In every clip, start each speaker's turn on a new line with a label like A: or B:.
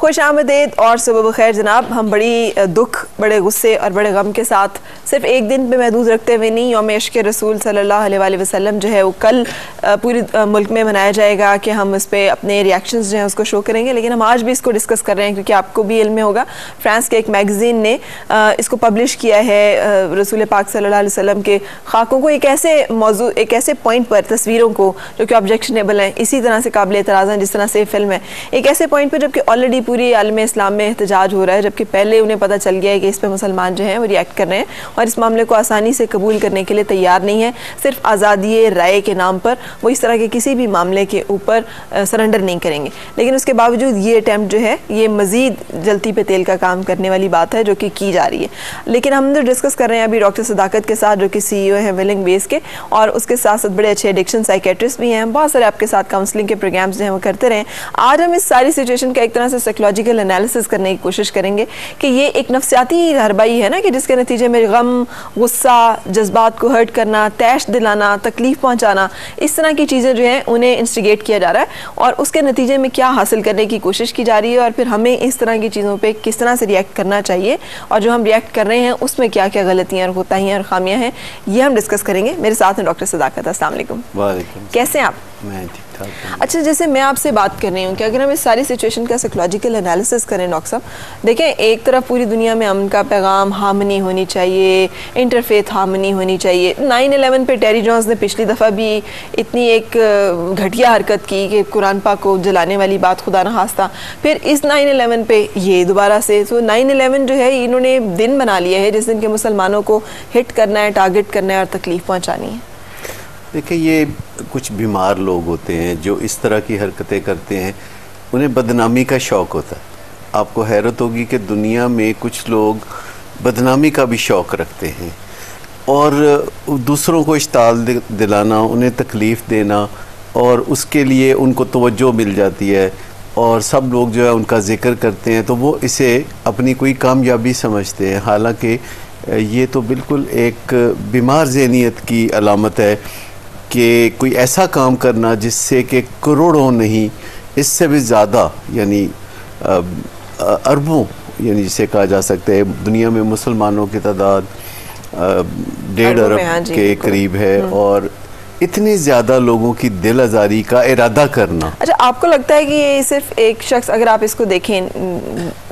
A: खुश आमदीद और सुबह बखैर जनाब। हम बड़ी दुख, बड़े गुस्से और बड़े गम के साथ सिर्फ एक दिन पे महदूद रखते हुए नहीं, यौम इश्क़ रसूल सल्लल्लाहु अलैहि वसल्लम जो है वो कल पूरे मुल्क में मनाया जाएगा कि हम इस पर अपने रिएक्शंस जो हैं उसको शो करेंगे। लेकिन हम आज भी इसको डिस्कस कर रहे हैं क्योंकि आपको भी इल्म में होगा, फ्रांस के एक मैगज़ीन ने इसको पब्लिश किया है रसूल पाक सल्लल्लाहु अलैहि वसल्लम के खाकों को एक ऐसे पॉइंट पर, तस्वीरों को जो कि ऑब्जेक्शनेबल हैं, इसी तरह से काबिल एतराज़ हैं जिस तरह से फिल्म है, एक ऐसे पॉइंट पर जबकि ऑलरेडी पूरी आलम इस्लाम में एहतजाज हो रहा है, जबकि पहले उन्हें पता चल गया है कि इस पर मुसलमान जो हैं वो रिएक्ट कर रहे हैं और इस मामले को आसानी से कबूल करने के लिए तैयार नहीं है। सिर्फ आज़ादी राय के नाम पर वो इस तरह के किसी भी मामले के ऊपर सरेंडर नहीं करेंगे। लेकिन उसके बावजूद ये अटैम्प्ट जो है ये मज़ीद जलती पे तेल का काम करने वाली बात है जो कि की जा रही है। लेकिन हम जो डिस्कस कर रहे हैं अभी डॉक्टर सदाकत के साथ, जो कि CEO हैं विलिंग बेस के, और उसके साथ साथ बड़े अच्छे एडिक्शन साइकेट्रिस्ट भी हैं, बहुत सारे आपके साथ काउंसलिंग के प्रोग्राम्स जो हैं वो करते रहें। आज हम इस सारी सिचुएशन का एक तरह से साइकोलॉजिकल एनालिसिस करने की कोशिश करेंगे कि ये एक नफ्सियाती हरबाई है ना, कि जिसके नतीजे में गम, गुस्सा, जज्बात को हर्ट करना, तैश दिलाना, तकलीफ पहुंचाना, इस तरह की चीज़ें जो हैं उन्हें इंस्टिगेट किया जा रहा है और उसके नतीजे में क्या हासिल करने की कोशिश की जा रही है और फिर हमें इस तरह की चीज़ों पर किस तरह से रिएक्ट करना चाहिए और जो हम रिएक्ट कर रहे हैं उसमें क्या क्या गलतियाँ और कोताहियाँ और खामियाँ हैं, ये हम डिस्कस करेंगे। मेरे साथ हैं डॉक्टर सदाकत। अस्सलाम वालेकुम।
B: वालेकुम।
A: कैसे हैं आप?
B: मैं ठीक ठाक।
A: अच्छा, जैसे मैं आपसे बात कर रही हूँ कि अगर हम इस सारी सिचुएशन का साइकोलॉजिकल एनालिसिस करें डॉक्टर साहब, देखें एक तरफ पूरी दुनिया में अमन का पैगाम, हार्मनी होनी चाहिए, इंटरफेथ हार्मनी होनी चाहिए। 9/11 पे टेरी जॉन्स ने पिछली दफ़ा भी इतनी एक घटिया हरकत की कि कुरान पाक को जलाने वाली बात खुदा न खास्ता, फिर इस 9/11 पे ये दोबारा से, तो 9/11 जो है इन्होंने दिन बना लिया है जिस दिन के मुसलमानों को हिट करना है, टारगेट करना है और तकलीफ पहुँचानी है।
B: देखिए, ये कुछ बीमार लोग होते हैं जो इस तरह की हरकतें करते हैं, उन्हें बदनामी का शौक़ होता है। आपको हैरत होगी कि दुनिया में कुछ लोग बदनामी का भी शौक़ रखते हैं और दूसरों को इश्ताल दिलाना, उन्हें तकलीफ़ देना, और उसके लिए उनको तवज्जो मिल जाती है और सब लोग जो है उनका ज़िक्र करते हैं, तो वो इसे अपनी कोई कामयाबी समझते हैं। हालांकि ये तो बिल्कुल एक बीमार ज़हनियत की अलामत है कि कोई ऐसा काम करना जिससे कि करोड़ों नहीं, इससे भी ज़्यादा, यानी अरबों, यानी जिसे कहा जा सकता है दुनिया में मुसलमानों की तादाद 1.5 अरब के करीब है और इतनी ज़्यादा लोगों की दिल आज़ारी का इरादा करना।
A: अच्छा, आपको लगता है कि ये सिर्फ एक शख्स, अगर आप इसको देखें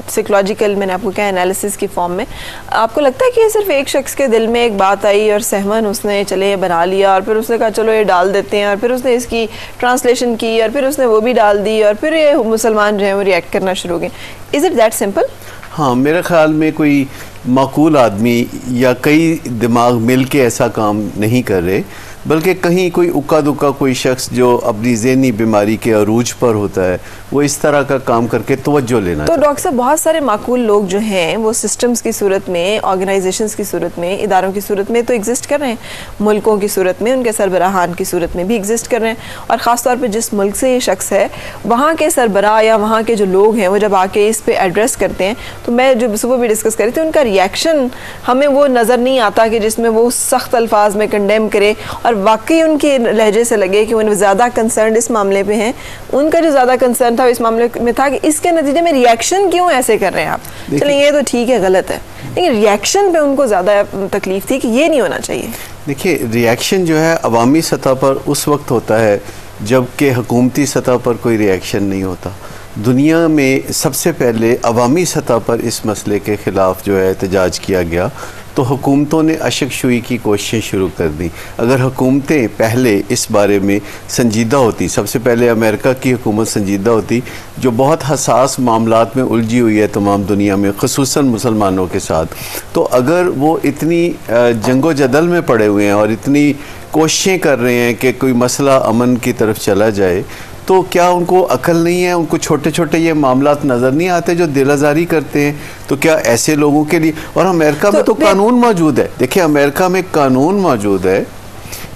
A: साइकोलॉजिकल, मैंने आपको क्या एनालिसिस की फॉर्म में, आपको लगता है कि ये सिर्फ एक शख्स के दिल में एक बात आई और सहमन उसने चले बना लिया और फिर उसने कहा चलो ये डाल देते हैं और फिर उसने इसकी ट्रांसलेशन की और फिर उसने वो भी डाल दी और फिर ये मुसलमान जो है वो रिएक्ट करना शुरू हो गए? Is it that simple?
B: हाँ, मेरे ख्याल में कोई माकूल आदमी या कई दिमाग मिल के ऐसा काम नहीं कर रहे, बल्कि कहीं कोई उक्का दुक्का कोई शख्स जो अपनी ज़हनी बीमारी के अरूज पर होता है वो इस तरह का काम करके तवज्जो लेना। तो
A: डॉक्टर साहब, बहुत सारे माकूल लोग जो हैं वो सिस्टम्स की सूरत में, ऑर्गेनाइजेशंस की सूरत में, इदारों की सूरत में तो एग्जिस्ट कर रहे हैं, मुल्कों की सूरत में, उनके सरबराहान की सूरत में भी एग्जिस्ट कर रहे हैं। और ख़ास तौर पर जिस मुल्क से ये शख्स है वहाँ के सरबराह या वहाँ के जो लोग हैं वो जब आके इस पर एड्रेस करते हैं, तो मैं जो सुबह भी डिस्कस करी थी, उनका रिएक्शन हमें वो नज़र नहीं आता कि जिसमें वो सख्त अल्फाज में कंडेम करे और वाकई उनके लहजे से लगे कि वो ज़्यादा कंसर्न इस मामले पे हैं। उनका जो ज़्यादा कंसर्न था इस मामले में था कि इसके नतीजे में रिएक्शन क्यों ऐसे कर रहे हैं आप। चलिए ये तो ठीक है, गलत है, लेकिन रिएक्शन पे उनको ज़्यादा तकलीफ थी कि ये नहीं होना चाहिए।
B: देखिए, रिएक्शन जो है अवामी सतह पर उस वक्त होता है जबकि हुकूमती सतह पर कोई रिएक्शन नहीं होता। दुनिया में सबसे पहले अवामी सतह पर इस मसले के ख़िलाफ़ जो है एहतजाज किया गया तो हुकूमतों ने अशकशुई की कोशिशें शुरू कर दी। अगर हुकूमतें पहले इस बारे में संजीदा होती, सबसे पहले अमेरिका की हुकूमत संजीदा होती जो बहुत हसास मामलात में उलझी हुई है तमाम दुनिया में, ख़ुसूसन मुसलमानों के साथ, तो अगर वो इतनी जंगो जदल में पड़े हुए हैं और इतनी कोशिशें कर रहे हैं कि कोई मसला अमन की तरफ चला जाए, तो क्या उनको अकल नहीं है? उनको छोटे छोटे ये मामलात नज़र नहीं आते जो दिल आज़ारी करते हैं? तो क्या ऐसे लोगों के लिए, और अमेरिका में तो कानून मौजूद है, देखिए अमेरिका में कानून मौजूद है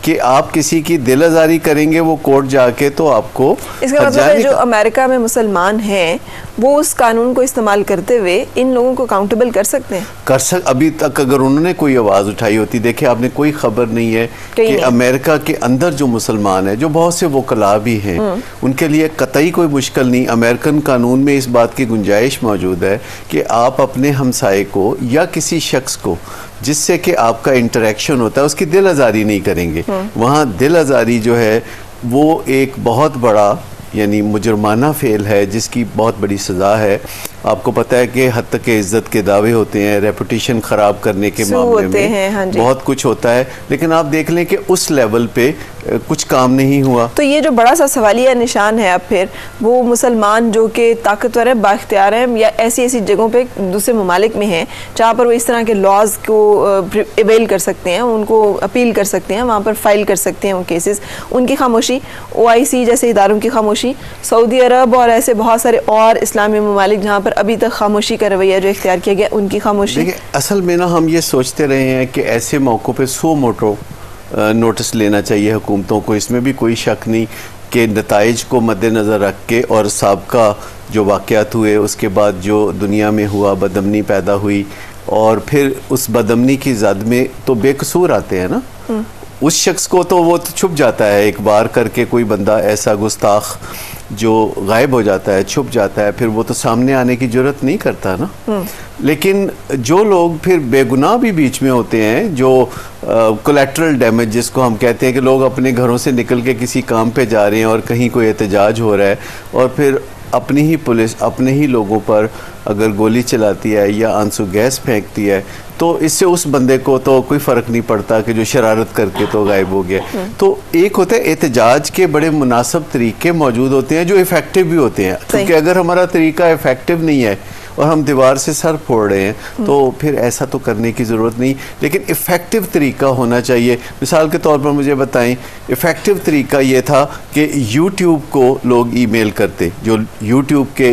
B: कि आप किसी की दिल आज़ारी करेंगे वो कोर्ट जाके तो आपको
A: इसका मतलब है जो अमेरिका में मुसलमान हैं वो उस कानून को इस्तेमाल करते हुए इन लोगों को अकाउंटेबल कर सकते हैं।
B: अभी तक अगर उन्होंने कोई आवाज़ उठाई होती, देखिए आपने कोई खबर नहीं है कि अमेरिका के अंदर जो मुसलमान है, जो बहुत से वकला भी हैं, उनके लिए कतई कोई मुश्किल नहीं। अमेरिकन कानून में इस बात की गुंजाइश मौजूद है कि आप अपने हमसाये को या किसी शख्स को जिससे कि आपका इंटरेक्शन होता है उसकी दिल आज़ारी नहीं करेंगे। वहाँ दिल आज़ारी जो है वो एक बहुत बड़ा यानी मुजरमाना फेल है जिसकी बहुत बड़ी सज़ा है। आपको पता है कि हद तक के इज्जत के दावे होते हैं, रेपुटेशन ख़राब करने के मामले में
A: हाँ
B: बहुत कुछ होता है, लेकिन आप देख लें कि उस लेवल पे कुछ काम नहीं हुआ।
A: तो ये जो बड़ा सा सवालिया निशान है, अब फिर वो मुसलमान जो कि ताकतवर है, बाख्तियार हैं, या ऐसी ऐसी जगहों पे दूसरे ममालिक में हैं जहाँ पर वो इस तरह के लॉज को अवेल कर सकते हैं, उनको अपील कर सकते हैं, वहाँ पर फाइल कर सकते हैं वो केसेस, उनकी खामोशी, OIC जैसे इदारों की खामोशी, सऊदी अरब और ऐसे बहुत सारे और इस्लामी ममालिक जहाँ पर अभी तक खामोशी का रवैया जो इख्तियार किया गया, उनकी खामोशी।
B: देखिए असल में ना हम ये सोचते रहे हैं कि ऐसे मौक़ों पे सो मोटो नोटिस लेना चाहिए हुकूमतों को, इसमें भी कोई शक नहीं कि नताइज को मद्देनज़र रख के और साबका जो वाक़यात हुए उसके बाद जो दुनिया में हुआ, बदअमनी पैदा हुई और फिर उस बदअमनी की जद में तो बेकसूर आते हैं ना, उस शख्स को तो वो तो छुप जाता है। एक बार करके कोई बंदा ऐसा गुस्ताख जो गायब हो जाता है, छुप जाता है, फिर वो तो सामने आने की जरूरत नहीं करता ना। लेकिन जो लोग फिर बेगुनाह भी बीच में होते हैं, जो कोलैटरल डैमेज जिसको हम कहते हैं कि लोग अपने घरों से निकल के किसी काम पे जा रहे हैं और कहीं कोई एहतजाज हो रहा है और फिर अपनी ही पुलिस अपने ही लोगों पर अगर गोली चलाती है या आंसू गैस फेंकती है तो इससे उस बंदे को तो कोई फ़र्क नहीं पड़ता कि जो शरारत करके तो गायब हो गया। तो एक होता है एहतजाज के बड़े मुनासिब तरीके मौजूद होते हैं जो इफ़ेक्टिव भी होते हैं, क्योंकि अगर हमारा तरीका इफ़ेक्टिव नहीं है और हम दीवार से सर फोड़ रहे हैं तो फिर ऐसा तो करने की ज़रूरत नहीं, लेकिन इफ़ेक्टिव तरीका होना चाहिए। मिसाल के तौर पर मुझे बताएं, इफ़ेक्टिव तरीका ये था कि YouTube को लोग ईमेल करते, जो YouTube के